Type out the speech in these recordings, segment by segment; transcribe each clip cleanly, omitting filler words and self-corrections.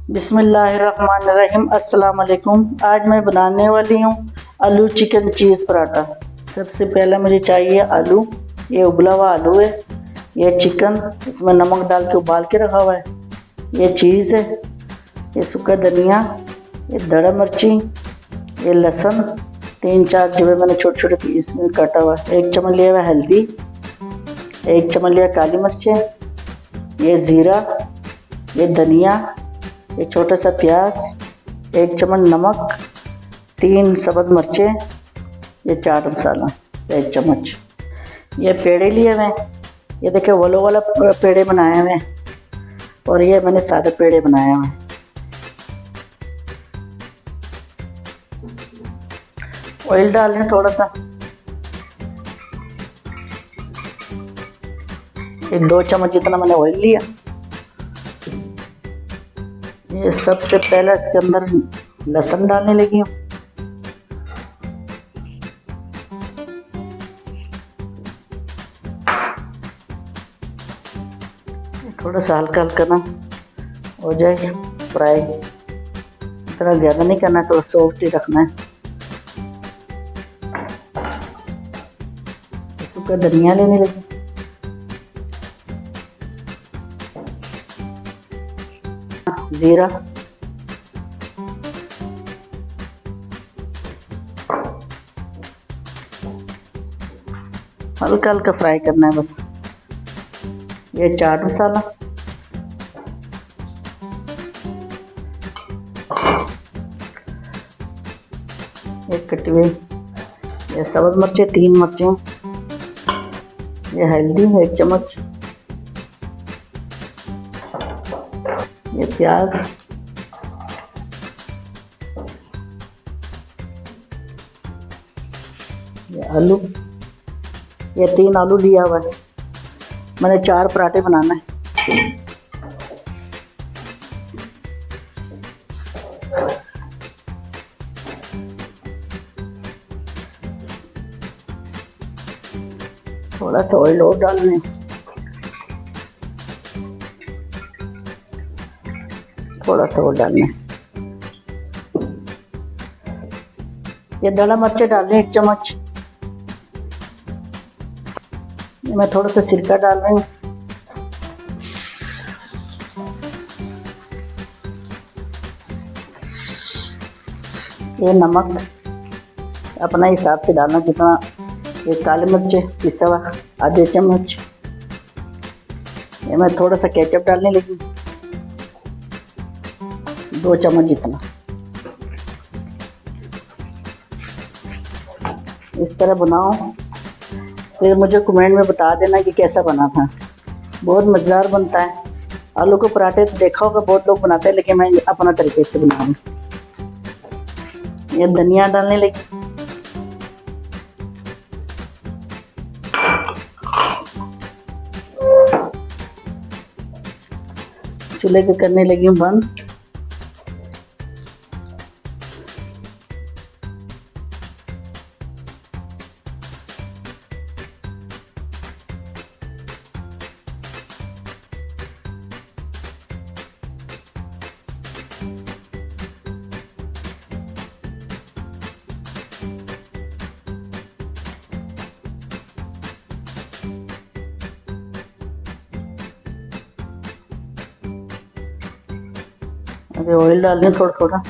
बिस्मिल्लाहिर्रहमानिर्रहीम। अस्सलाम वालेकुम। आज मैं बनाने वाली हूँ आलू चिकन चीज़ पराठा। सबसे पहले मुझे चाहिए आलू। ये उबला हुआ आलू है। ये चिकन, इसमें नमक डाल के उबाल के रखा हुआ है। ये चीज़ है। ये सूखा धनिया, ये दड़ा मिर्ची, ये लहसुन 3-4 जो है मैंने छोटे छोटे पीस में काटा हुआ है। 1 चम्मच लिया हुआ हल्दी, 1 चम्मच लिया काली मिर्चें, ये ज़ीरा, ये धनिया, ये छोटा सा प्याज, 1 चम्मच नमक, 3 सब्ज़ मिर्चें, ये चाट मसाला 1 चम्मच। ये पेड़े लिए हुए हैं। ये देखिए वलो वाला पेड़े बनाए हुए हैं और ये मैंने सादे पेड़े बनाए हुए हैं। ऑयल डाल लें थोड़ा सा, एक 2 चम्मच जितना मैंने ऑयल लिया। ये सबसे पहले इसके अंदर लहसुन डालने लगी हूँ। थोड़ा सा हल्का हल्का ना हो जाए फ्राई, इतना ज़्यादा नहीं करना है, थोड़ा सॉफ्ट ही रखना है। सूखा धनिया लेने लगी, जीरा, हल्का हल्का फ्राई करना है बस। ये चाट मसाला, एक कटी हुई ये सब्ज़ मिर्चें 3 मिर्चें, ये हल्दी 1 चम्मच, ये प्याज, ये आलू, ये 3 आलू लिया हुआ है। मैंने 4 पराठे बनाना है। थोड़ा सा ऑयल और डालना है, थोड़ा सा और डालना है। ये दड़ा मिर्च डालनी 1 चम्मच। मैं थोड़ा सा सिरका डाल रही हूँ। ये नमक अपना हिसाब से डालना जितना। ये काली मिर्च पिसा हुआ आधे चम्मच। ये मैं थोड़ा सा केचप डालने लगी 2 चम्मच जितना। इस तरह बनाओ, फिर मुझे कमेंट में बता देना कि कैसा बना था। बहुत मज़ेदार बनता है। आलू के पराठे तो देखा होगा बहुत लोग बनाते हैं, लेकिन मैं अपना तरीके से बनाऊँ। ये धनिया डालने लगी, चूल्हे पे करने लगी हूँ बंद। अभी ऑयल डालने थोड़ा थोड़ा।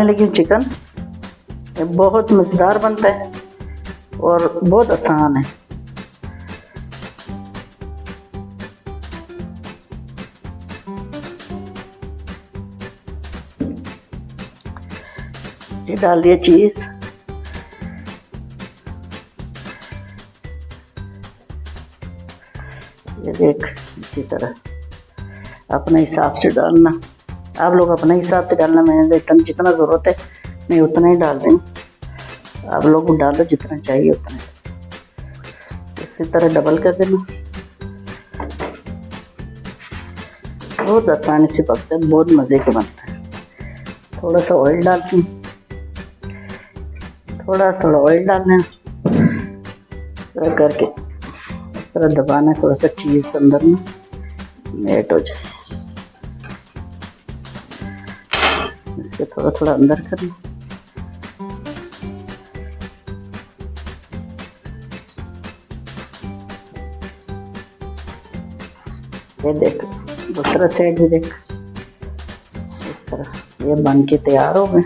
लेकिन चिकन ये बहुत मज़ेदार बनता है और बहुत आसान है। ये डाल दिया चीज़, ये देख, इसी तरह अपने हिसाब से डालना। आप लोग अपने हिसाब से डालना, मैंने इतना जितना ज़रूरत है मैं उतना ही डाल रही हूँ। आप लोग डालो जितना चाहिए उतना। इसी तरह डबल कर देना। बहुत आसानी से पकता है, बहुत मज़े के बनता है। थोड़ा सा ऑयल डालती हूँ, थोड़ा ऑयल डालना करके इस तरह दबाना, थोड़ा सा चीज़ अंदर में मेट हो जाए। इसके थोड़ा अंदर करना। ये देख, दूसरा साइड भी देख, इस तरह ये बन के तैयार हो गए।